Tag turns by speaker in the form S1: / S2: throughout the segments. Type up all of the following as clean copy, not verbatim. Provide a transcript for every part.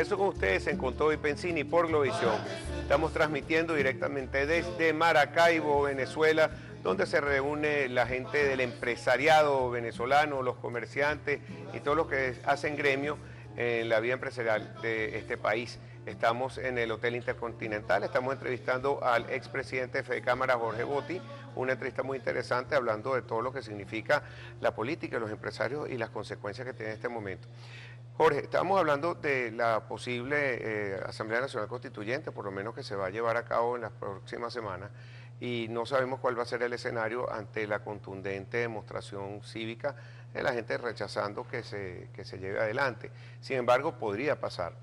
S1: regreso con ustedes en Con Todo y Pensini por Globovisión. Estamos transmitiendo directamente desde Maracaibo, Venezuela, donde se reúne la gente del empresariado venezolano, los comerciantes y todos los que hacen gremio en la vida empresarial de este país. Estamos en el Hotel Intercontinental, estamos entrevistando al expresidente de Fedecámara, Jorge Botti, una entrevista muy interesante hablando de todo lo que significa la política, los empresarios y las consecuencias que tiene en este momento. Jorge, estamos hablando de la posible Asamblea Nacional Constituyente, por lo menos que se va a llevar a cabo en las próximas semanas, y no sabemos cuál va a ser el escenario ante la contundente demostración cívica de la gente rechazando que se lleve adelante. Sin embargo, podría pasar.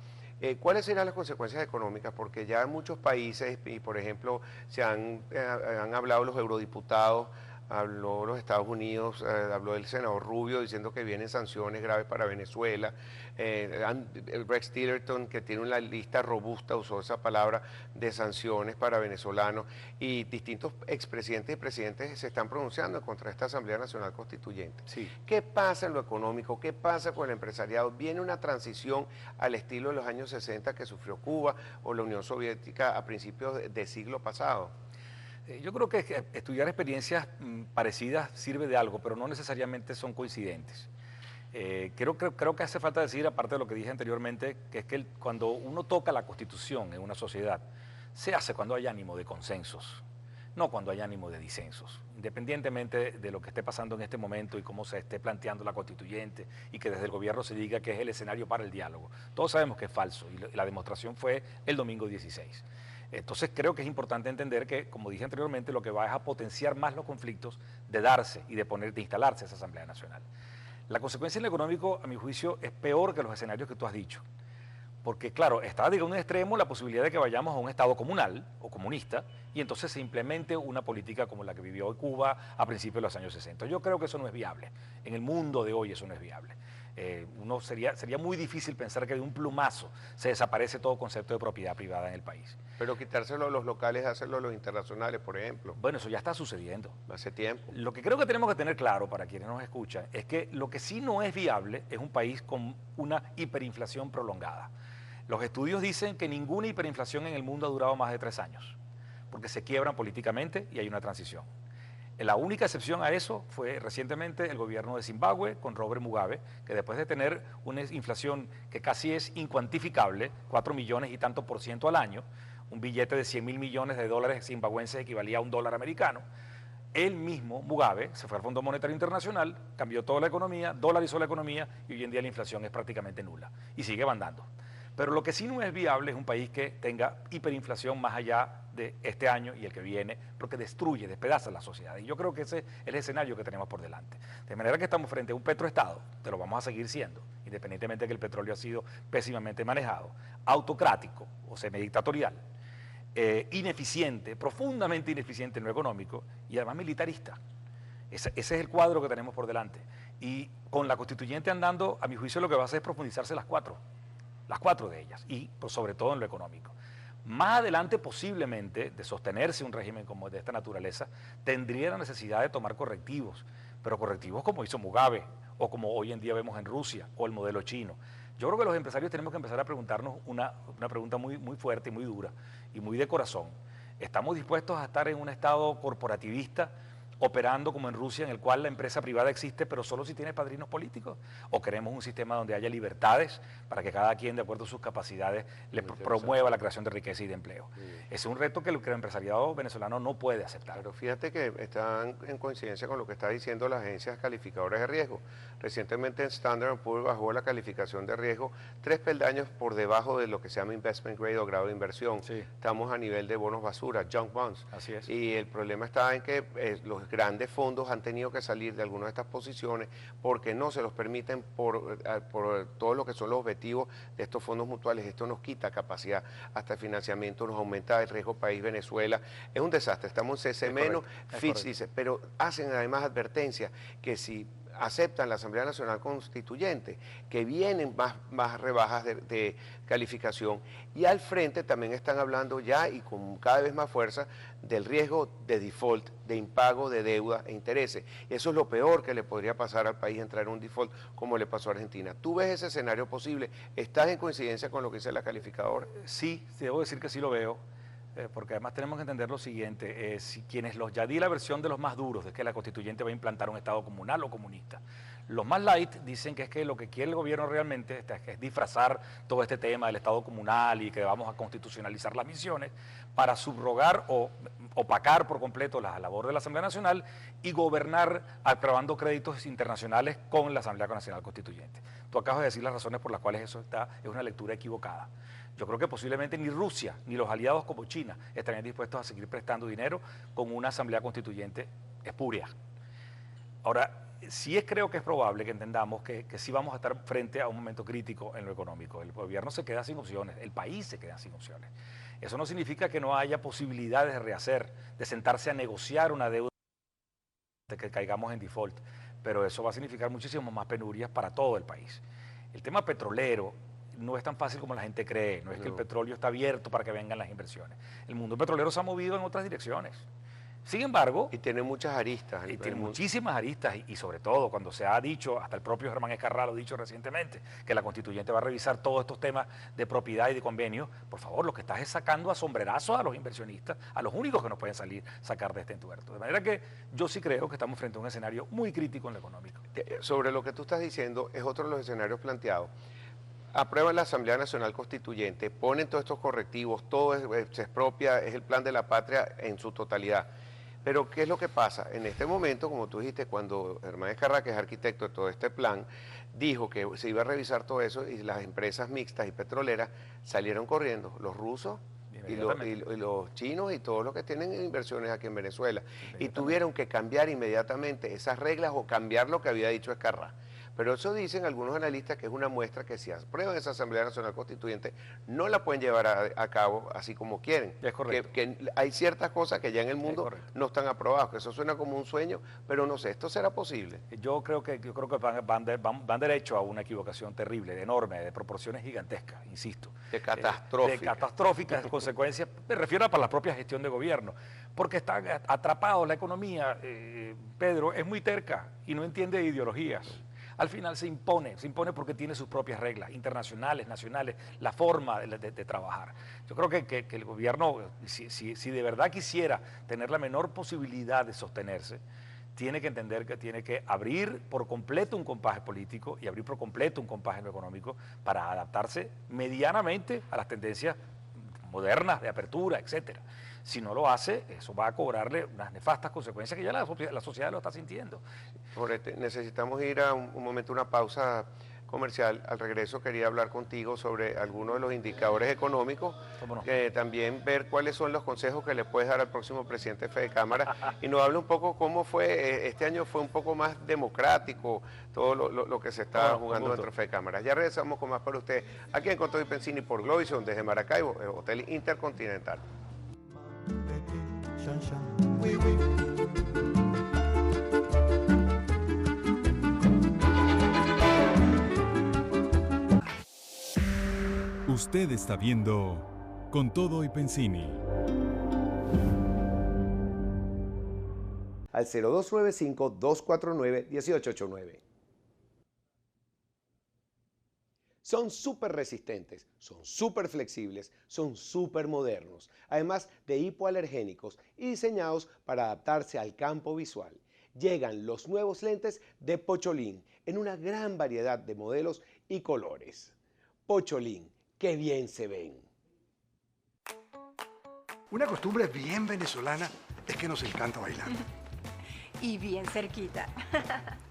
S1: ¿Cuáles serán las consecuencias económicas? Porque ya en muchos países, y por ejemplo, han hablado los eurodiputados, habló los Estados Unidos, habló el senador Rubio diciendo que vienen sanciones graves para Venezuela. Rex Tillerson, que tiene una lista robusta, usó esa palabra, de sanciones para venezolanos, y distintos expresidentes y presidentes se están pronunciando contra esta Asamblea Nacional Constituyente.
S2: Sí.
S1: ¿Qué pasa en lo económico? ¿Qué pasa con el empresariado? ¿Viene una transición al estilo de los años 60 que sufrió Cuba o la Unión Soviética a principios del siglo pasado?
S2: Yo creo que estudiar experiencias parecidas sirve de algo, pero no necesariamente son coincidentes. Creo que hace falta decir, aparte de lo que dije anteriormente, que es que cuando uno toca la Constitución en una sociedad, se hace cuando hay ánimo de consensos, no cuando hay ánimo de disensos. Independientemente de lo que esté pasando en este momento y cómo se esté planteando la constituyente y que desde el gobierno se diga que es el escenario para el diálogo, todos sabemos que es falso y la demostración fue el domingo 16. Entonces creo que es importante entender que, como dije anteriormente, lo que va es a potenciar más los conflictos de darse y de instalarse esa Asamblea Nacional. La consecuencia en lo económico, a mi juicio, es peor que los escenarios que tú has dicho. Porque, claro, está de un extremo la posibilidad de que vayamos a un Estado comunal o comunista y entonces se implemente una política como la que vivió Cuba a principios de los años 60. Yo creo que eso no es viable. En el mundo de hoy eso no es viable. Sería muy difícil pensar que de un plumazo se desaparece todo concepto de propiedad privada en el país.
S1: Pero quitárselo a los locales, hacerlo a los internacionales, por ejemplo.
S2: Bueno, eso ya está sucediendo.
S1: Hace tiempo.
S2: Lo que creo que tenemos que tener claro para quienes nos escuchan es que lo que sí no es viable es un país con una hiperinflación prolongada. Los estudios dicen que ninguna hiperinflación en el mundo ha durado más de 3 años, porque se quiebran políticamente y hay una transición. La única excepción a eso fue recientemente el gobierno de Zimbabue con Robert Mugabe, que después de tener una inflación que casi es incuantificable, 4 millones y tanto por ciento al año, un billete de 100.000 millones de dólares zimbabuenses equivalía a $1 americano, él mismo, Mugabe, se fue al Fondo Monetario Internacional, cambió toda la economía, dolarizó la economía y hoy en día la inflación es prácticamente nula y sigue mandando. Pero lo que sí no es viable es un país que tenga hiperinflación más allá de este año y el que viene, porque destruye, despedaza la sociedad. Y yo creo que ese es el escenario que tenemos por delante. De manera que estamos frente a un petroestado, que lo vamos a seguir siendo, independientemente de que el petróleo ha sido pésimamente manejado, autocrático o semidictatorial, ineficiente, profundamente ineficiente en lo económico y además militarista. Ese es el cuadro que tenemos por delante. Y con la constituyente andando, a mi juicio lo que va a hacer es profundizarse las cuatro de ellas, y pues, sobre todo en lo económico. Más adelante, posiblemente, de sostenerse un régimen como de esta naturaleza, tendría la necesidad de tomar correctivos, pero correctivos como hizo Mugabe, o como hoy en día vemos en Rusia, o el modelo chino. Yo creo que los empresarios tenemos que empezar a preguntarnos una pregunta muy, muy fuerte y muy dura, y muy de corazón. ¿Estamos dispuestos a estar en un estado corporativista, operando como en Rusia, en el cual la empresa privada existe, pero solo si tiene padrinos políticos? ¿O queremos un sistema donde haya libertades para que cada quien, de acuerdo a sus capacidades, le promueva la creación de riqueza y de empleo? Ese es un reto que el empresariado venezolano no puede aceptar.
S1: Pero fíjate que están en coincidencia con lo que está diciendo las agencias calificadoras de riesgo. Recientemente Standard & Poor's bajó la calificación de riesgo 3 peldaños por debajo de lo que se llama investment grade o grado de inversión.
S2: Sí.
S1: Estamos a nivel de bonos basura, junk bonds.
S2: Así es.
S1: Y el problema está en que los grandes fondos han tenido que salir de algunas de estas posiciones porque no se los permiten por todo lo que son los objetivos de estos fondos mutuales. Esto nos quita capacidad hasta el financiamiento, nos aumenta el riesgo país Venezuela. Es un desastre, estamos en CC-, Fitch dice, pero hacen además advertencias que si aceptan la Asamblea Nacional Constituyente, que vienen más rebajas de calificación, y al frente también están hablando ya y con cada vez más fuerza del riesgo de default, de impago de deuda e intereses. Eso es lo peor que le podría pasar al país, entrar en un default como le pasó a Argentina. ¿Tú ves ese escenario posible? ¿Estás en coincidencia con lo que dice la calificadora?
S2: Sí, debo decir que sí lo veo. Porque además tenemos que entender lo siguiente, ya di la versión de los más duros, de que la constituyente va a implantar un Estado comunal o comunista. Los más light dicen que es que lo que quiere el gobierno realmente es disfrazar todo este tema del Estado comunal y que vamos a constitucionalizar las misiones para subrogar o opacar por completo la labor de la Asamblea Nacional y gobernar aprobando créditos internacionales con la Asamblea Nacional Constituyente. Tú acabas de decir las razones por las cuales eso es una lectura equivocada. Yo creo que posiblemente ni Rusia ni los aliados como China estarían dispuestos a seguir prestando dinero con una asamblea constituyente espuria. Ahora, creo que es probable que entendamos que sí vamos a estar frente a un momento crítico en lo económico. El gobierno se queda sin opciones, el país se queda sin opciones. Eso no significa que no haya posibilidades de rehacer, de sentarse a negociar una deuda de que caigamos en default, pero eso va a significar muchísimas más penurias para todo el país. El tema petrolero no es tan fácil como la gente cree, no es que el petróleo está abierto para que vengan las inversiones. El mundo petrolero se ha movido en otras direcciones. Sin embargo...
S1: Y tiene muchas aristas.
S2: Y tiene muchísimas aristas y sobre todo cuando se ha dicho, hasta el propio Germán Escarrá lo ha dicho recientemente, que la constituyente va a revisar todos estos temas de propiedad y de convenio. Por favor, lo que estás es sacando a sombrerazos a los inversionistas, a los únicos que nos pueden sacar de este entuerto. De manera que yo sí creo que estamos frente a un escenario muy crítico en lo económico.
S1: Sobre lo que tú estás diciendo, es otro de los escenarios planteados. Aprueban la Asamblea Nacional Constituyente, ponen todos estos correctivos, todo se expropia, es el plan de la patria en su totalidad. Pero ¿qué es lo que pasa? En este momento, como tú dijiste, cuando Germán Escarrá, que es arquitecto de todo este plan, dijo que se iba a revisar todo eso y las empresas mixtas y petroleras salieron corriendo, los rusos y los chinos y todos los que tienen inversiones aquí en Venezuela, y tuvieron que cambiar inmediatamente esas reglas o cambiar lo que había dicho Escarrá. Pero eso dicen algunos analistas que es una muestra que si aprueban esa Asamblea Nacional Constituyente no la pueden llevar a cabo así como quieren. Es correcto. Que hay ciertas cosas que ya en el mundo no están aprobadas, que eso suena como un sueño, pero no sé, ¿esto será posible?
S2: Yo creo que van derecho a una equivocación terrible, enorme, de proporciones gigantescas, insisto.
S1: De catastróficas.
S2: De catastróficas consecuencias, me refiero para la propia gestión de gobierno, porque está atrapado la economía, Pedro, es muy terca y no entiende de ideologías. Al final se impone porque tiene sus propias reglas internacionales, nacionales, la forma de trabajar. Yo creo que el gobierno, si de verdad quisiera tener la menor posibilidad de sostenerse, tiene que entender que tiene que abrir por completo un compás político y abrir por completo un compás en lo económico para adaptarse medianamente a las tendencias modernas de apertura, etcétera. Si no lo hace, eso va a cobrarle unas nefastas consecuencias que ya la sociedad lo está sintiendo.
S1: Necesitamos ir a un momento, una pausa comercial. Al regreso quería hablar contigo sobre algunos de los indicadores económicos, también ver cuáles son los consejos que le puedes dar al próximo presidente de Fedecámara y nos hable un poco cómo fue, este año fue un poco más democrático todo lo que se está jugando dentro de Fedecámara. Ya regresamos con más para ustedes aquí en Con Todo y Pensini por Globvision desde Maracaibo, Hotel Intercontinental.
S3: Usted está viendo Con Todo y Pensini.
S1: Al 0295-249-1889. Son súper resistentes, son súper flexibles, son súper modernos, además de hipoalergénicos y diseñados para adaptarse al campo visual. Llegan los nuevos lentes de Pocholin en una gran variedad de modelos y colores. Pocholin, qué bien se ven.
S4: Una costumbre bien venezolana es que nos encanta bailar.
S5: Y bien cerquita.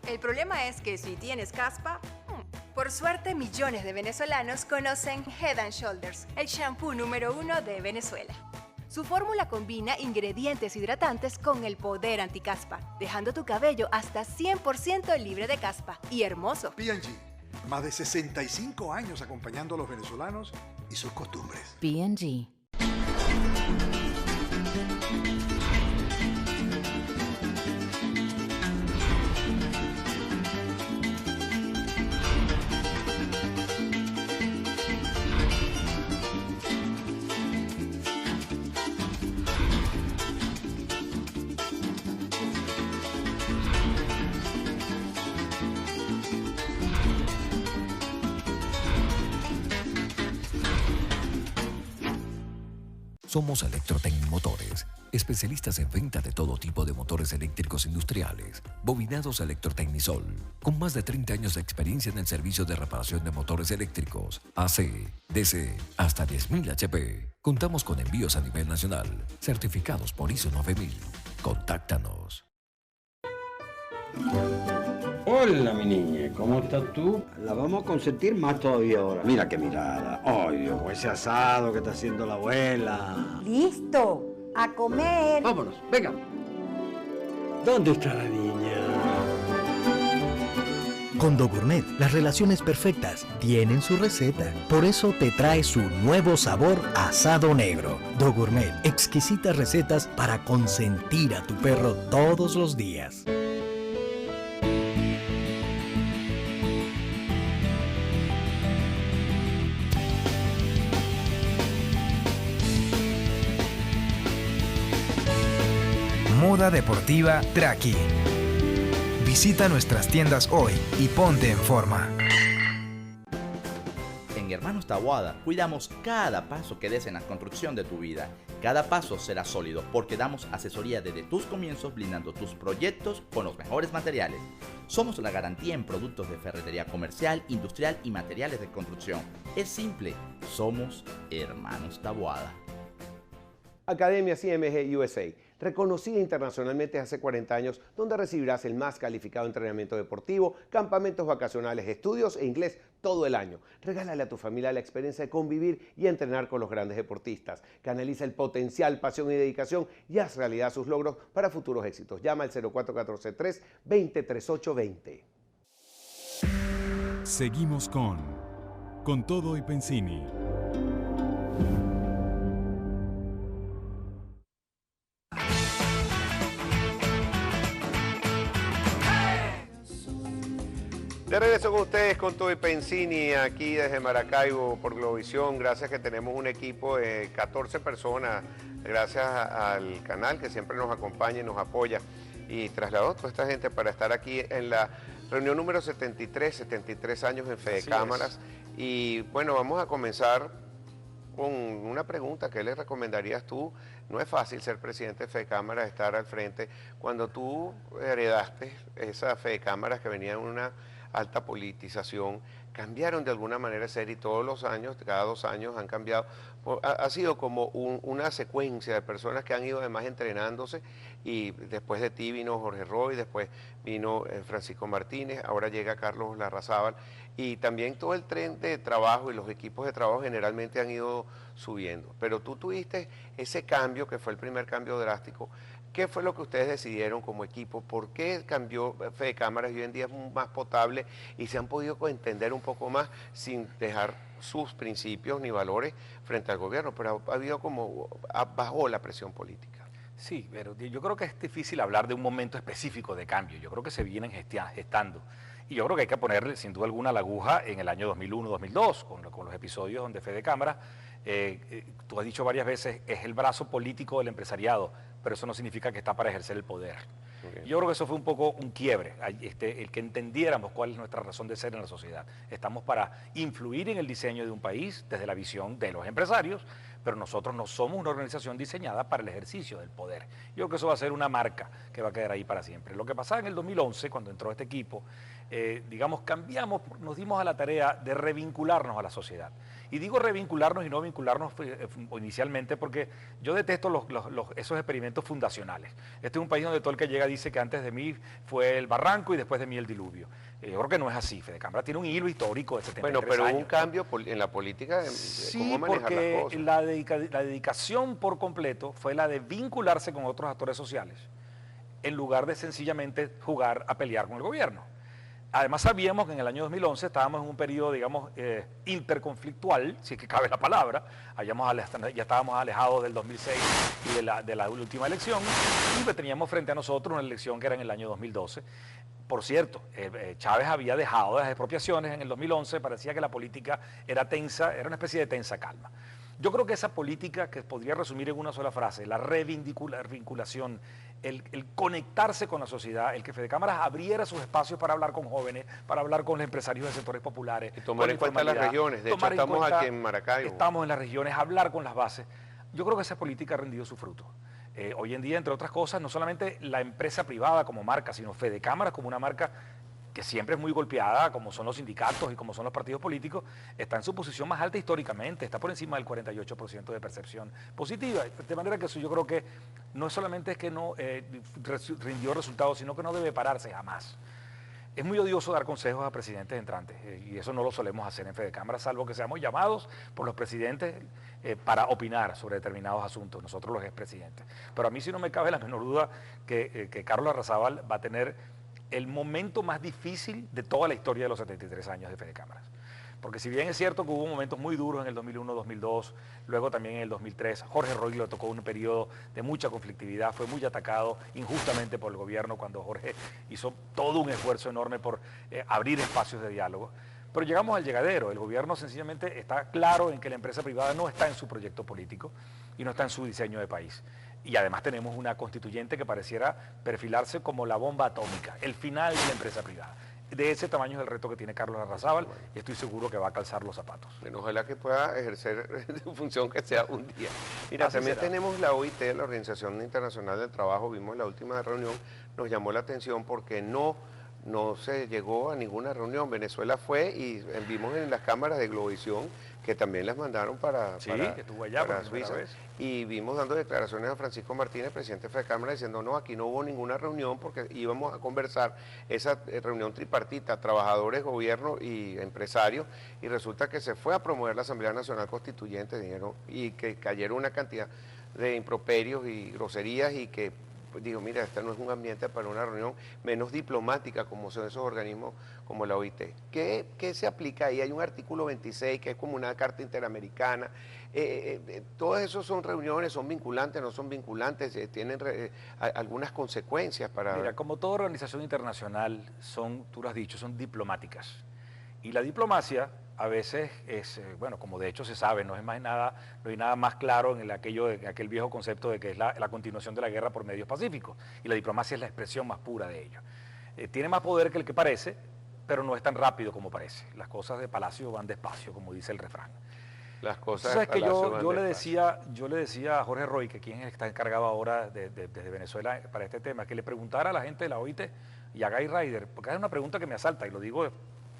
S6: El problema es que si tienes caspa, por suerte millones de venezolanos conocen Head & Shoulders, el shampoo número 1 de Venezuela. Su fórmula combina ingredientes hidratantes con el poder anticaspa, dejando tu cabello hasta 100% libre de caspa y hermoso.
S4: P&G, más de 65 años acompañando a los venezolanos y sus costumbres.
S5: P&G.
S7: Somos Electrotecmotores, especialistas en venta de todo tipo de motores eléctricos industriales, bobinados Electrotecnisol, con más de 30 años de experiencia en el servicio de reparación de motores eléctricos, AC, DC, hasta 10.000 HP. Contamos con envíos a nivel nacional, certificados por ISO 9000. Contáctanos.
S8: Hola, mi niña, ¿cómo estás tú?
S9: La vamos a consentir más todavía ahora.
S8: Mira qué mirada. Ay, Dios, ese asado que está haciendo la abuela.
S10: ¡Listo! ¡A comer!
S8: Vámonos, venga. ¿Dónde está la niña?
S11: Con DoGourmet, las relaciones perfectas tienen su receta. Por eso te trae su nuevo sabor asado negro. DoGourmet, exquisitas recetas para consentir a tu perro todos los días.
S12: Moda deportiva Traki. Visita nuestras tiendas hoy y ponte en forma.
S13: En Hermanos Taboada cuidamos cada paso que des en la construcción de tu vida. Cada paso será sólido porque damos asesoría desde tus comienzos blindando tus proyectos con los mejores materiales. Somos la garantía en productos de ferretería comercial, industrial y materiales de construcción. Es simple, somos Hermanos Taboada.
S1: Academia CMG USA, reconocida internacionalmente hace 40 años, donde recibirás el más calificado entrenamiento deportivo, campamentos vacacionales, estudios e inglés todo el año. Regálale a tu familia la experiencia de convivir y entrenar con los grandes deportistas. Canaliza el potencial, pasión y dedicación y haz realidad sus logros para futuros éxitos. Llama al 0414-320-3820.
S3: Seguimos con Todo y Pensini.
S1: De regreso con ustedes, con Todo y Pensini, aquí desde Maracaibo por Globovisión. Gracias que tenemos un equipo de 14 personas, gracias al canal que siempre nos acompaña y nos apoya. Y trasladó toda esta gente para estar aquí en la reunión número 73 años en Fede Cámaras. Y bueno, vamos a comenzar con una pregunta. ¿Qué le recomendarías tú? No es fácil ser presidente de Fede Cámaras, estar al frente. Cuando tú heredaste esa Fede Cámaras que venía en una alta politización, cambiaron de alguna manera de ser y todos los años, cada 2 años han cambiado. Ha sido como una secuencia de personas que han ido además entrenándose y después de ti vino Jorge Roy, después vino Francisco Martínez, ahora llega Carlos Larrazábal y también todo el tren de trabajo y los equipos de trabajo generalmente han ido subiendo. Pero tú tuviste ese cambio que fue el primer cambio drástico. ¿Qué fue lo que ustedes decidieron como equipo? ¿Por qué cambió Fede Cámaras y hoy en día es más potable y se han podido entender un poco más sin dejar sus principios ni valores frente al gobierno? Pero ha habido como, bajó la presión política.
S2: Sí, pero yo creo que es difícil hablar de un momento específico de cambio. Yo creo que se vienen gestando. Y yo creo que hay que ponerle sin duda alguna la aguja en el año 2001-2002, con los episodios donde Fede Cámaras, tú has dicho varias veces, es el brazo político del empresariado, pero eso no significa que está para ejercer el poder. Okay. Yo creo que eso fue un poco un quiebre, el que entendiéramos cuál es nuestra razón de ser en la sociedad. Estamos para influir en el diseño de un país desde la visión de los empresarios, pero nosotros no somos una organización diseñada para el ejercicio del poder. Yo creo que eso va a ser una marca que va a quedar ahí para siempre. Lo que pasaba en el 2011, cuando entró este equipo, digamos, cambiamos, nos dimos a la tarea de revincularnos a la sociedad. Y digo revincularnos y no vincularnos inicialmente porque yo detesto esos experimentos fundacionales. Este es un país donde todo el que llega dice que antes de mí fue el barranco y después de mí el diluvio. Yo creo que no es así. Fede Cámara tiene un hilo histórico de 73 años.
S1: Bueno, pero hubo un cambio en la política de cómo manejar las cosas.
S2: La dedicación por completo fue la de vincularse con otros actores sociales en lugar de sencillamente jugar a pelear con el gobierno. Además sabíamos que en el año 2011 estábamos en un periodo, digamos, interconflictual, si es que cabe la palabra, ya estábamos alejados del 2006 y de la última elección, y teníamos frente a nosotros una elección que era en el año 2012. Por cierto, Chávez había dejado las expropiaciones en el 2011, parecía que la política era tensa, era una especie de tensa calma. Yo creo que esa política, que podría resumir en una sola frase, la revinculación, el conectarse con la sociedad, el que Fede Cámaras abriera sus espacios para hablar con jóvenes, para hablar con los empresarios de sectores populares.
S1: Y tomar en cuenta las regiones, de hecho estamos aquí en Maracaibo.
S2: Estamos en las regiones, hablar con las bases, Yo creo que esa política ha rendido su fruto. Hoy en día, entre otras cosas, no solamente la empresa privada como marca, sino Fedecámaras como una marca que siempre es muy golpeada, como son los sindicatos y como son los partidos políticos, está en su posición más alta históricamente, está por encima del 48% de percepción positiva. De manera que eso yo creo que no es solamente es que no rindió resultados, sino que no debe pararse jamás. Es muy odioso dar consejos a presidentes entrantes y eso no lo solemos hacer en Fedecámaras, salvo que seamos llamados por los presidentes para opinar sobre determinados asuntos, nosotros los expresidentes. Pero a mí sí no me cabe la menor duda que Carlos Larrazábal va a tener el momento más difícil de toda la historia de los 73 años de Fedecámaras. Porque si bien es cierto que hubo momentos muy duros en el 2001, 2002, luego también en el 2003, Jorge Roy le tocó un periodo de mucha conflictividad, fue muy atacado injustamente por el gobierno cuando Jorge hizo todo un esfuerzo enorme por abrir espacios de diálogo. Pero llegamos al llegadero, el gobierno sencillamente está claro en que la empresa privada no está en su proyecto político y no está en su diseño de país. Y además tenemos una constituyente que pareciera perfilarse como la bomba atómica, el final de la empresa privada. De ese tamaño es el reto que tiene Carlos Larrazábal y estoy seguro que va a calzar los zapatos.
S1: Bueno, ojalá que pueda ejercer su función que sea un día. Mira,
S2: Así
S1: también
S2: será.
S1: tenemos la OIT, la Organización Internacional del Trabajo, vimos la última reunión, nos llamó la atención porque no se llegó a ninguna reunión. Venezuela fue y vimos en las cámaras de Globovisión que también las mandaron para
S2: que estuvo allá
S1: para
S2: por primera
S1: Suiza.
S2: vez.
S1: Y vimos dando declaraciones a Francisco Martínez, presidente de Fedecámaras, diciendo no, aquí no hubo ninguna reunión porque íbamos a conversar esa reunión tripartita, trabajadores, gobierno y empresarios, y resulta que se fue a promover la Asamblea Nacional Constituyente, dijeron, y que cayeron una cantidad de improperios y groserías y que digo, mira, este no es un ambiente para una reunión menos diplomática como son esos organismos como la OIT. ¿Qué se aplica ahí? Hay un artículo 26 que es como una carta interamericana. Todas esas son reuniones, son vinculantes, no son vinculantes, tienen algunas consecuencias para...
S2: Mira, como toda organización internacional, tú lo has dicho, son diplomáticas. Y la diplomacia a veces es, bueno, como de hecho se sabe, no hay nada más claro en aquel viejo concepto de que es la continuación de la guerra por medios pacíficos. Y la diplomacia es la expresión más pura de ello. Tiene más poder que el que parece, pero no es tan rápido como parece. Las cosas de palacio van despacio, como dice el refrán.
S1: Las cosas
S2: ¿Sabes que yo le
S1: despacio.
S2: decía a Jorge Roy, que quien está encargado ahora desde Venezuela para este tema, que le preguntara a la gente de la OIT y a Guy Ryder, porque es una pregunta que me asalta y lo digo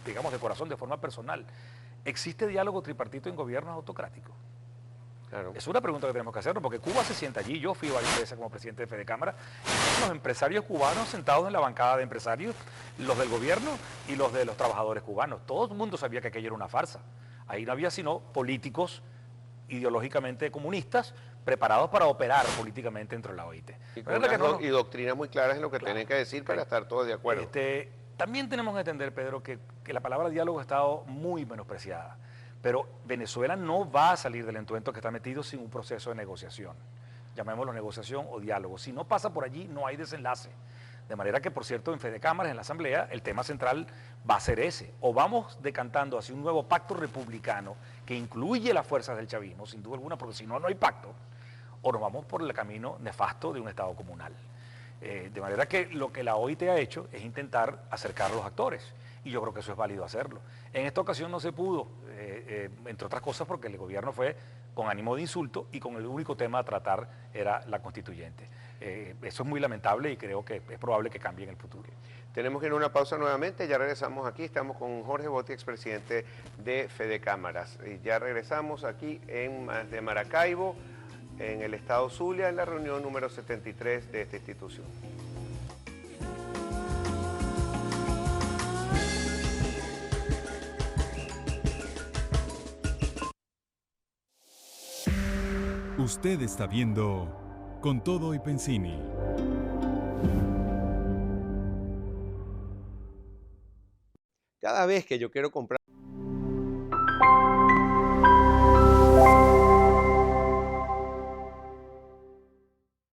S2: digamos de corazón, de forma personal. ¿Existe diálogo tripartito en gobiernos autocráticos?
S1: Claro.
S2: Es una pregunta que tenemos que hacernos, porque Cuba se sienta allí. Yo fui varias veces como presidente de Fedecámara. Los empresarios cubanos sentados en la bancada de empresarios, los del gobierno y los de los trabajadores cubanos. Todo el mundo sabía que aquello era una farsa. Ahí no había sino políticos ideológicamente comunistas preparados para operar políticamente dentro de la OIT.
S1: Y doctrinas muy claras en lo que tienen que decir para estar todos de acuerdo.
S2: También tenemos que entender, Pedro, que la palabra diálogo ha estado muy menospreciada. Pero Venezuela no va a salir del entuerto que está metido sin un proceso de negociación. Llamémoslo negociación o diálogo. Si no pasa por allí, no hay desenlace. De manera que, por cierto, en Fedecámaras, en la Asamblea, el tema central va a ser ese. O vamos decantando hacia un nuevo pacto republicano que incluye las fuerzas del chavismo, sin duda alguna, porque si no, no hay pacto. O nos vamos por el camino nefasto de un Estado comunal. De manera que lo que la OIT ha hecho es intentar acercar a los actores. Y yo creo que eso es válido hacerlo. En esta ocasión no se pudo, entre otras cosas porque el gobierno fue con ánimo de insulto y con el único tema a tratar era la constituyente. Eso es muy lamentable y creo que es probable que cambie en el futuro.
S1: Tenemos que ir a una pausa nuevamente, ya regresamos aquí, estamos con Jorge Botti, expresidente de Fedecámaras. Y ya regresamos aquí de Maracaibo, en el estado Zulia, en la reunión número 73 de esta institución.
S3: Usted está viendo Con Todo y Pensini.
S1: Cada vez que yo quiero comprar